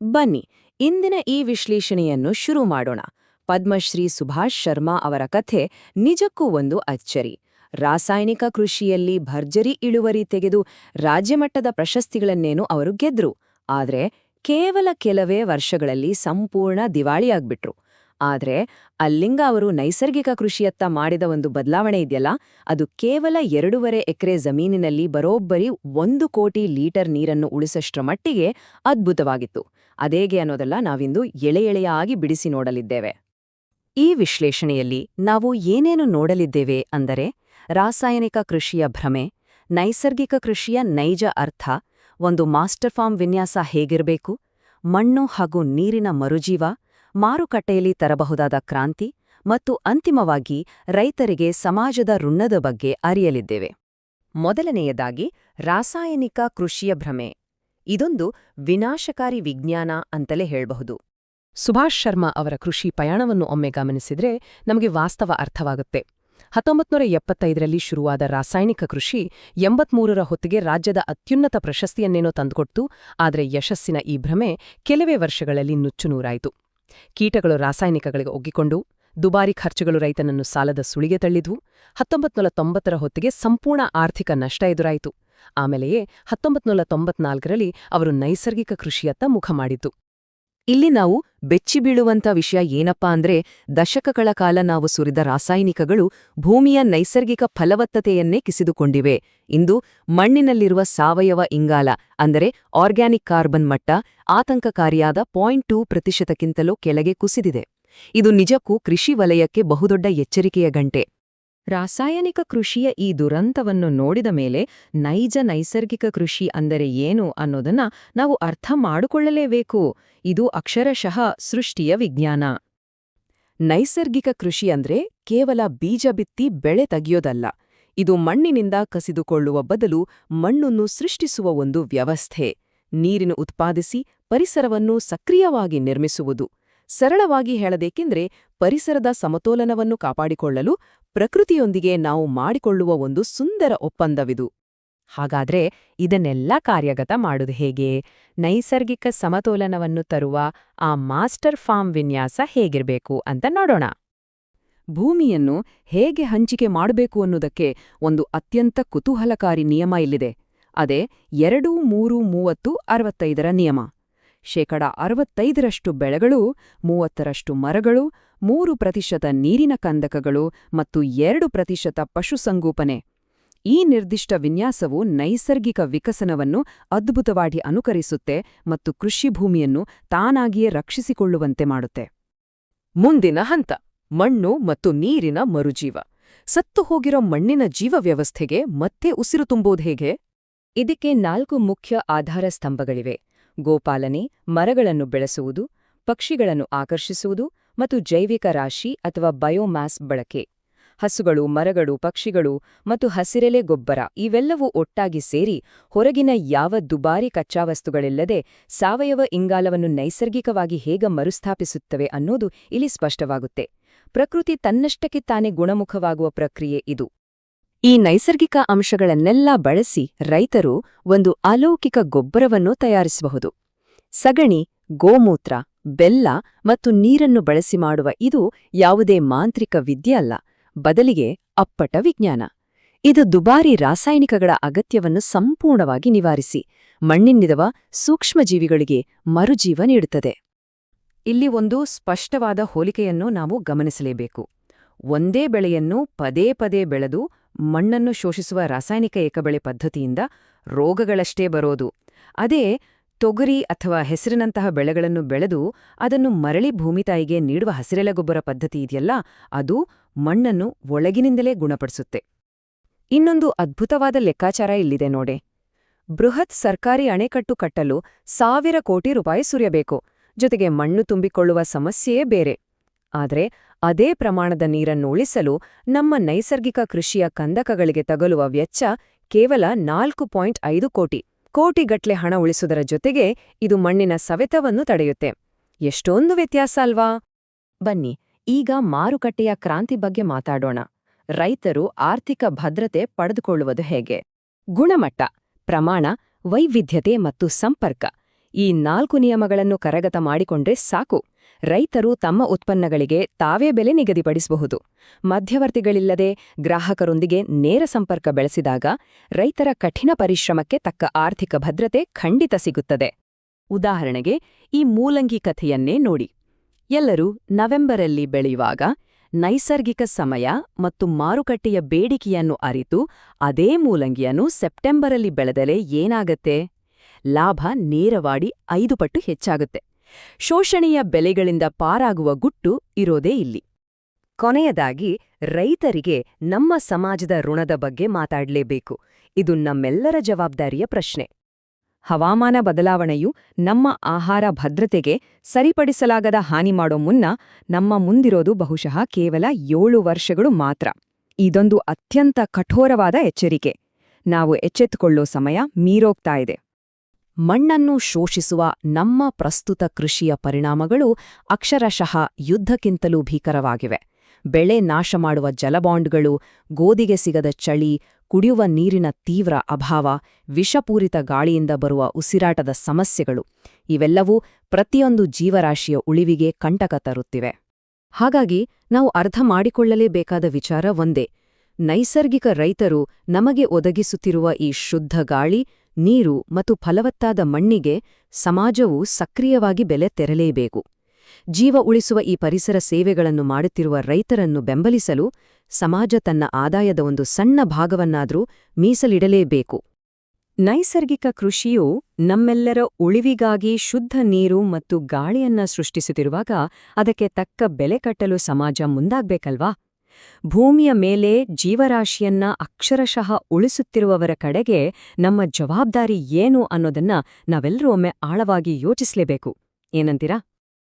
ಬನ್ನಿ ಇಂದಿನ ಈ ವಿಶ್ಲೇಷಣೆಯನ್ನು ಶುರು ಮಾಡೋಣ. ಪದ್ಮಶ್ರೀ ಸುಭಾಷ್ ಶರ್ಮಾ ಅವರ ಕಥೆ ನಿಜಕ್ಕೂ ಒಂದು ಅಚ್ಚರಿ. ರಾಸಾಯನಿಕ ಕೃಷಿಯಲ್ಲಿ ಭರ್ಜರಿ ಇಳುವರಿ ತೆಗೆದು ರಾಜ್ಯಮಟ್ಟದ ಪ್ರಶಸ್ತಿಗಳನ್ನೇನು ಅವರು ಗೆದ್ರು. ಆದ್ರೆ ಕೇವಲ ಕೆಲವೇ ವರ್ಷಗಳಲ್ಲಿ ಸಂಪೂರ್ಣ ದಿವಾಳಿಯಾಗ್ಬಿಟ್ರು. ಆದ್ರೆ ಅಲ್ಲಿಂಗ ಅವರು ನೈಸರ್ಗಿಕ ಕೃಷಿಯತ್ತ ಮಾಡಿದ ಒಂದು ಬದಲಾವಣೆ ಇದೆಯಲ್ಲ, ಅದು ಕೇವಲ 2.5 ಎಕರೆ ಜಮೀನಿನಲ್ಲಿ ಬರೋಬ್ಬರಿ 1 ಕೋಟಿ ಲೀಟರ್ ನೀರನ್ನು ಉಳಿಸಷ್ಟರ ಮಟ್ಟಿಗೆ ಅದ್ಭುತವಾಗಿತ್ತು. ಅದೇಗೆ ಅನ್ನೋದಲ್ಲ ನಾವಿಂದು ಎಳೆಯಾಗಿ ಬಿಡಿಸಿ ನೋಡಲಿದ್ದೇವೆ. ಈ ವಿಶ್ಲೇಷಣೆಯಲ್ಲಿ ನಾವು ಏನೇನು ನೋಡಲಿದ್ದೇವೆ ಅಂದರೆ, ರಾಸಾಯನಿಕ ಕೃಷಿಯ ಭ್ರಮೆ, ನೈಸರ್ಗಿಕ ಕೃಷಿಯ ನೈಜ ಅರ್ಥ, ಒಂದು ಮಾಸ್ಟರ್ ಫಾರ್ಮ್ ವಿನ್ಯಾಸ ಹೇಗಿರಬೇಕು, ಮಣ್ಣು ಹಾಗೂ ನೀರಿನ ಮರುಜೀವ, ಮಾರುಕಟ್ಟೆಯಲ್ಲಿ ತರಬಹುದಾದ ಕ್ರಾಂತಿ ಮತ್ತು ಅಂತಿಮವಾಗಿ ರೈತರಿಗೆ ಸಮಾಜದ ಋಣದ ಬಗ್ಗೆ ಅರಿಯಲಿದ್ದೇವೆ. ಮೊದಲನೆಯದಾಗಿ ರಾಸಾಯನಿಕ ಕೃಷಿಯ ಭ್ರಮೆ. ಇದೊಂದು ವಿನಾಶಕಾರಿ ವಿಜ್ಞಾನ ಅಂತಲೇ ಹೇಳಬಹುದು. ಸುಭಾಷ್ ಶರ್ಮಾ ಅವರ ಕೃಷಿ ಪಯಣವನ್ನು ಒಮ್ಮೆ ಗಮನಿಸಿದ್ರೆ ನಮಗೆ ವಾಸ್ತವ ಅರ್ಥವಾಗುತ್ತೆ. 1975ರಲ್ಲಿ ಶುರುವಾದ ರಾಸಾಯನಿಕ ಕೃಷಿ 83ರ ಹೊತ್ತಿಗೆ ರಾಜ್ಯದ ಅತ್ಯುನ್ನತ ಪ್ರಶಸ್ತಿಯನ್ನೇನೋ ತಂದುಕೊಡ್ತು. ಆದರೆ ಯಶಸ್ಸಿನ ಈ ಭ್ರಮೆ ಕೆಲವೇ ವರ್ಷಗಳಲ್ಲಿ ನುಚ್ಚುನೂರಾಯಿತು. ಕೀಟಗಳು ರಾಸಾಯನಿಕಗಳಿಗೆ ಒಗ್ಗಿಕೊಂಡು, ದುಬಾರಿ ಖರ್ಚುಗಳು ರೈತನನ್ನು ಸಾಲದ ಸುಳಿಗೆ ತಳ್ಳಿದ್ವು. 1990ರ ಹೊತ್ತಿಗೆ ಸಂಪೂರ್ಣ ಆರ್ಥಿಕ ನಷ್ಟ ಎದುರಾಯಿತು. ಆಮೇಲೆಯೇ 1994ರಲ್ಲಿ ಅವರು ನೈಸರ್ಗಿಕ ಕೃಷಿಯತ್ತ ಮುಖ ಮಾಡಿತು. ಇಲ್ಲಿ ನಾವು ಬೆಚ್ಚಿಬೀಳುವಂಥ ವಿಷಯ ಏನಪ್ಪಾ ಅಂದ್ರೆ, ದಶಕಗಳ ಕಾಲ ನಾವು ಸುರಿದ ರಾಸಾಯನಿಕಗಳು ಭೂಮಿಯ ನೈಸರ್ಗಿಕ ಫಲವತ್ತತೆಯನ್ನೇ ಕಿಸಿದುಕೊಂಡಿವೆ. ಇಂದು ಮಣ್ಣಿನಲ್ಲಿರುವ ಸಾವಯವ ಇಂಗಾಲ ಅಂದರೆ ಆರ್ಗ್ಯಾನಿಕ್ ಕಾರ್ಬನ್ ಮಟ್ಟ ಆತಂಕಕಾರಿಯಾದ 0.2%ಕ್ಕಿಂತಲೂ ಕೆಳಗೆ ಕುಸಿದಿದೆ. ಇದು ನಿಜಕ್ಕೂ ಕೃಷಿ ವಲಯಕ್ಕೆ ಬಹುದೊಡ್ಡ ಎಚ್ಚರಿಕೆಯ ಗಂಟೆ. ರಾಸಾಯನಿಕ ಕೃಷಿಯ ಈ ದುರಂತವನ್ನು ನೋಡಿದ ಮೇಲೆ ನೈಜ ನೈಸರ್ಗಿಕ ಕೃಷಿ ಅಂದರೆ ಏನು ಅನ್ನೋದನ್ನ ನಾವು ಅರ್ಥ ಮಾಡಿಕೊಳ್ಳಲೇಬೇಕು. ಇದು ಅಕ್ಷರಶಃ ಸೃಷ್ಟಿಯ ವಿಜ್ಞಾನ. ನೈಸರ್ಗಿಕ ಕೃಷಿ ಅಂದ್ರೆ ಕೇವಲ ಬೀಜ ಬಿತ್ತಿ ಬೆಳೆ ತೆಗೆಯೋದಲ್ಲ. ಇದು ಮಣ್ಣಿನಿಂದ ಕಸಿದುಕೊಳ್ಳುವ ಬದಲು ಮಣ್ಣನ್ನು ಸೃಷ್ಟಿಸುವ ಒಂದು ವ್ಯವಸ್ಥೆ. ನೀರಿನ ಉತ್ಪಾದಿಸಿ ಪರಿಸರವನ್ನು ಸಕ್ರಿಯವಾಗಿ ನಿರ್ಮಿಸುವುದು. ಸರಳವಾಗಿ ಹೇಳಬೇಕೆಂದ್ರೆ, ಪರಿಸರದ ಸಮತೋಲನವನ್ನು ಕಾಪಾಡಿಕೊಳ್ಳಲು ಪ್ರಕೃತಿಯೊಂದಿಗೆ ನಾವು ಮಾಡಿಕೊಳ್ಳುವ ಒಂದು ಸುಂದರ ಒಪ್ಪಂದವಿದು. ಹಾಗಾದ್ರೆ ಇದನ್ನೆಲ್ಲ ಕಾರ್ಯಗತ ಮಾಡುವುದು ಹೇಗೆ? ನೈಸರ್ಗಿಕ ಸಮತೋಲನವನ್ನು ತರುವ ಆ ಮಾಸ್ಟರ್ ಫಾರ್ಮ್ ವಿನ್ಯಾಸ ಹೇಗಿರಬೇಕು ಅಂತ ನೋಡೋಣ. ಭೂಮಿಯನ್ನು ಹೇಗೆ ಹಂಚಿಕೆ ಮಾಡಬೇಕು ಅನ್ನೋದಕ್ಕೆ ಒಂದು ಅತ್ಯಂತ ಕುತೂಹಲಕಾರಿ ನಿಯಮ ಇಲ್ಲಿದೆ. ಅದೇ 2-3-30-65ರ ನಿಯಮ. 65% ಬೆಳೆಗಳು, 30% ಮರಗಳು, 3% ನೀರಿನ ಕಂದಕಗಳು ಮತ್ತು 2% ಪಶುಸಂಗೋಪನೆ. ಈ ನಿರ್ದಿಷ್ಟ ವಿನ್ಯಾಸವು ನೈಸರ್ಗಿಕ ವಿಕಸನವನ್ನು ಅದ್ಭುತವಾಗಿ ಅನುಕರಿಸುತ್ತೆ ಮತ್ತು ಕೃಷಿ ಭೂಮಿಯನ್ನು ತಾನಾಗಿಯೇ ರಕ್ಷಿಸಿಕೊಳ್ಳುವಂತೆ ಮಾಡುತ್ತೆ. ಮುಂದಿನ ಹಂತ ಮಣ್ಣು ಮತ್ತು ನೀರಿನ ಮರುಜೀವ. ಸತ್ತು ಹೋಗಿರೋ ಮಣ್ಣಿನ ಜೀವವ್ಯವಸ್ಥೆಗೆ ಮತ್ತೆ ಉಸಿರು ತುಂಬೋದು ಹೇಗೆ? ಇದಕ್ಕೆ 4 ಮುಖ್ಯ ಆಧಾರ ಸ್ತಂಭಗಳಿವೆ. ಗೋಪಾಲನೆ, ಮರಗಳನ್ನು ಬೆಳೆಸುವುದು, ಪಕ್ಷಿಗಳನ್ನು ಆಕರ್ಷಿಸುವುದು ಮತ್ತು ಜೈವಿಕ ರಾಶಿ ಅಥವಾ ಬಯೋಮ್ಯಾಸ್ ಬಳಕೆ. ಹಸುಗಳು, ಮರಗಳು, ಪಕ್ಷಿಗಳು ಮತ್ತು ಹಸಿರೆಲೆ ಗೊಬ್ಬರ ಇವೆಲ್ಲವೂ ಒಟ್ಟಾಗಿ ಸೇರಿ ಹೊರಗಿನ ಯಾವ ದುಬಾರಿ ಕಚ್ಚಾವಸ್ತುಗಳಿಲ್ಲದೆ ಸಾವಯವ ಇಂಗಾಲವನ್ನು ನೈಸರ್ಗಿಕವಾಗಿ ಹೇಗೆ ಮರುಸ್ಥಾಪಿಸುತ್ತವೆ ಅನ್ನೋದು ಇಲ್ಲಿ ಸ್ಪಷ್ಟವಾಗುತ್ತೆ. ಪ್ರಕೃತಿ ತನ್ನಷ್ಟಕ್ಕೆ ತಾನೇ ಗುಣಮುಖವಾಗುವ ಪ್ರಕ್ರಿಯೆ ಇದು. ಈ ನೈಸರ್ಗಿಕ ಅಂಶಗಳನ್ನೆಲ್ಲ ಬಳಸಿ ರೈತರು ಒಂದು ಅಲೌಕಿಕ ಗೊಬ್ಬರವನ್ನು ತಯಾರಿಸಬಹುದು. ಸಗಣಿ, ಗೋಮೂತ್ರ, ಬೆಲ್ಲ ಮತ್ತು ನೀರನ್ನು ಬಳಸಿ ಮಾಡುವ ಇದು ಯಾವುದೇ ಮಾಂತ್ರಿಕ ವಿದ್ಯೆ ಅಲ್ಲ, ಬದಲಿಗೆ ಅಪ್ಪಟ ವಿಜ್ಞಾನ. ಇದು ದುಬಾರಿ ರಾಸಾಯನಿಕಗಳ ಅಗತ್ಯವನ್ನು ಸಂಪೂರ್ಣವಾಗಿ ನಿವಾರಿಸಿ ಮಣ್ಣಿನಿರುವ ಸೂಕ್ಷ್ಮಜೀವಿಗಳಿಗೆ ಮರುಜೀವ ನೀಡುತ್ತದೆ. ಇಲ್ಲಿ ಒಂದು ಸ್ಪಷ್ಟವಾದ ಹೋಲಿಕೆಯನ್ನು ನಾವು ಗಮನಿಸಲೇಬೇಕು. ಒಂದೇ ಬೆಳೆಯನ್ನು ಪದೇ ಪದೇ ಬೆಳೆದು ಮಣ್ಣನ್ನು ಶೋಷಿಸುವ ರಾಸಾಯನಿಕ ಏಕಬೆಳೆ ಪದ್ಧತಿಯಿಂದ ರೋಗಗಳಷ್ಟೇ ಬರೋದು. ಅದೇ ತೊಗರಿ ಅಥವಾ ಹೆಸರಿನಂತಹ ಬೆಳೆಗಳನ್ನು ಬೆಳೆದು ಅದನ್ನು ಮರಳಿ ಭೂಮಿತಾಯಿಗೆ ನೀಡುವ ಹಸಿರೆಲೆ ಗೊಬ್ಬರ ಪದ್ಧತಿ ಇದೆಯಲ್ಲ, ಅದು ಮಣ್ಣನ್ನು ಒಳಗಿನಿಂದಲೇ ಗುಣಪಡಿಸುತ್ತೆ. ಇನ್ನೊಂದು ಅದ್ಭುತವಾದ ಲೆಕ್ಕಾಚಾರ ಇಲ್ಲಿದೆ ನೋಡೆ. ಬೃಹತ್ ಸರ್ಕಾರಿ ಅಣೆಕಟ್ಟು ಕಟ್ಟಲು 1000 ಕೋಟಿ ರೂಪಾಯಿ ಸುರಿಯಬೇಕು. ಜೊತೆಗೆ ಮಣ್ಣು ತುಂಬಿಕೊಳ್ಳುವ ಸಮಸ್ಯೆಯೇ ಬೇರೆ. ಆದರೆ ಅದೇ ಪ್ರಮಾಣದ ನೀರನ್ನು ಉಳಿಸಲು ನಮ್ಮ ನೈಸರ್ಗಿಕ ಕೃಷಿಯ ಕಂದಕಗಳಿಗೆ ತಗಲುವ ವೆಚ್ಚ ಕೇವಲ 4.5 ಕೋಟಿ. ಕೋಟಿಗಟ್ಲೆ ಹಣ ಉಳಿಸುವುದರ ಜೊತೆಗೆ ಇದು ಮಣ್ಣಿನ ಸವೆತವನ್ನು ತಡೆಯುತ್ತೆ. ಎಷ್ಟೊಂದು ವ್ಯತ್ಯಾಸ ಅಲ್ವಾ? ಬನ್ನಿ ಈಗ ಮಾರುಕಟ್ಟೆಯ ಕ್ರಾಂತಿ ಬಗ್ಗೆ ಮಾತಾಡೋಣ. ರೈತರು ಆರ್ಥಿಕ ಭದ್ರತೆ ಪಡೆದುಕೊಳ್ಳುವುದು ಹೇಗೆ? ಗುಣಮಟ್ಟ, ಪ್ರಮಾಣ, ವೈವಿಧ್ಯತೆ ಮತ್ತು ಸಂಪರ್ಕ ಈ 4 ನಿಯಮಗಳನ್ನು ಕರಗತ ಮಾಡಿಕೊಂಡ್ರೆ ಸಾಕು. ರೈತರು ತಮ್ಮ ಉತ್ಪನ್ನಗಳಿಗೆ ತಾವೇ ಬೆಲೆ ನಿಗದಿಪಡಿಸಬಹುದು. ಮಧ್ಯವರ್ತಿಗಳಿಲ್ಲದೆ ಗ್ರಾಹಕರೊಂದಿಗೆ ನೇರ ಸಂಪರ್ಕ ಬೆಳೆಸಿದಾಗ ರೈತರ ಕಠಿಣ ಪರಿಶ್ರಮಕ್ಕೆ ತಕ್ಕ ಆರ್ಥಿಕ ಭದ್ರತೆ ಖಂಡಿತ ಸಿಗುತ್ತದೆ. ಉದಾಹರಣೆಗೆ ಈ ಮೂಲಂಗಿ ಕಥೆಯನ್ನೇ ನೋಡಿ. ಎಲ್ಲರೂ ನವೆಂಬರಲ್ಲಿ ಬೆಳೆಯುವಾಗ ನೈಸರ್ಗಿಕ ಸಮಯ ಮತ್ತು ಮಾರುಕಟ್ಟೆಯ ಬೇಡಿಕೆಯನ್ನು ಅರಿತು ಅದೇ ಮೂಲಂಗಿಯನ್ನು ಸೆಪ್ಟೆಂಬರಲ್ಲಿ ಬೆಳೆದರೆ ಏನಾಗತ್ತೆ? ಲಾಭ ನೇರವಾಗಿ 5 ಪಟ್ಟು ಹೆಚ್ಚಾಗುತ್ತೆ. ಶೋಷಣೆಯ ಬೆಲೆಗಳಿಂದ ಪಾರಾಗುವ ಗುಟ್ಟು ಇರೋದೇ ಇಲ್ಲಿ. ಕೊನೆಯದಾಗಿ ರೈತರಿಗೆ ನಮ್ಮ ಸಮಾಜದ ಋಣದ ಬಗ್ಗೆ ಮಾತಾಡಲೇಬೇಕು. ಇದು ನಮ್ಮೆಲ್ಲರ ಜವಾಬ್ದಾರಿಯ ಪ್ರಶ್ನೆ. ಹವಾಮಾನ ಬದಲಾವಣೆಯು ನಮ್ಮ ಆಹಾರ ಭದ್ರತೆಗೆ ಸರಿಪಡಿಸಲಾಗದ ಹಾನಿ ಮಾಡೋ ಮುನ್ನ ನಮ್ಮ ಮುಂದಿರೋದು ಬಹುಶಃ ಕೇವಲ 7 ವರ್ಷಗಳು ಮಾತ್ರ. ಇದೊಂದು ಅತ್ಯಂತ ಕಠೋರವಾದ ಎಚ್ಚರಿಕೆ. ನಾವು ಎಚ್ಚೆತ್ತುಕೊಳ್ಳೋ ಸಮಯ ಮೀರೋಗ್ತಾ ಇದೆ. ಮಣ್ಣನ್ನು ಶೋಷಿಸುವ ನಮ್ಮ ಪ್ರಸ್ತುತ ಕೃಷಿಯ ಪರಿಣಾಮಗಳು ಅಕ್ಷರಶಃ ಯುದ್ಧಕ್ಕಿಂತಲೂ ಭೀಕರವಾಗಿವೆ. ಬೆಳೆ ನಾಶ ಮಾಡುವ ಜಲಬಾಂಡ್ಗಳು, ಗೋಧಿಗೆ ಸಿಗದ ಚಳಿ, ಕುಡಿಯುವ ನೀರಿನ ತೀವ್ರ ಅಭಾವ, ವಿಷಪೂರಿತ ಗಾಳಿಯಿಂದ ಬರುವ ಉಸಿರಾಟದ ಸಮಸ್ಯೆಗಳು ಇವೆಲ್ಲವೂ ಪ್ರತಿಯೊಂದು ಜೀವರಾಶಿಯ ಉಳಿವಿಗೆ ಕಂಟಕ ತರುತ್ತಿವೆ. ಹಾಗಾಗಿ ನಾವು ಅರ್ಥ ಮಾಡಿಕೊಳ್ಳಲೇಬೇಕಾದ ವಿಚಾರ ಒಂದೇ: ನೈಸರ್ಗಿಕ ರೈತರು ನಮಗೆ ಒದಗಿಸುತ್ತಿರುವ ಈ ಶುದ್ಧ ಗಾಳಿ, ನೀರು ಮತ್ತು ಫಲವತ್ತಾದ ಮಣ್ಣಿಗೆ ಸಮಾಜವು ಸಕ್ರಿಯವಾಗಿ ಬೆಲೆ ತೆರಲೇಬೇಕು. ಜೀವ ಉಳಿಸುವ ಈ ಪರಿಸರ ಸೇವೆಗಳನ್ನು ಮಾಡುತ್ತಿರುವ ರೈತರನ್ನು ಬೆಂಬಲಿಸಲು ಸಮಾಜ ತನ್ನ ಆದಾಯದ ಒಂದು ಸಣ್ಣ ಭಾಗವನ್ನಾದರೂ ಮೀಸಲಿಡಲೇಬೇಕು. ನೈಸರ್ಗಿಕ ಕೃಷಿಯು ನಮ್ಮೆಲ್ಲರ ಉಳಿವಿಗಾಗಿ ಶುದ್ಧ ನೀರು ಮತ್ತು ಗಾಳಿಯನ್ನ ಸೃಷ್ಟಿಸುತ್ತಿರುವಾಗ ಅದಕ್ಕೆ ತಕ್ಕ ಬೆಲೆ ಕಟ್ಟಲು ಸಮಾಜ ಮುಂದಾಗ್ಬೇಕಲ್ವಾ? ಭೂಮಿಯ ಮೇಲೆ ಜೀವರಾಶಿಯನ್ನ ಅಕ್ಷರಶಃ ಉಳಿಸುತ್ತಿರುವವರ ಕಡೆಗೆ ನಮ್ಮ ಜವಾಬ್ದಾರಿ ಏನು ಅನ್ನೋದನ್ನ ನಾವೆಲ್ಲರೂ ಒಮ್ಮೆ ಆಳವಾಗಿ ಯೋಚಿಸಲೇಬೇಕು. ಏನಂತೀರಾ?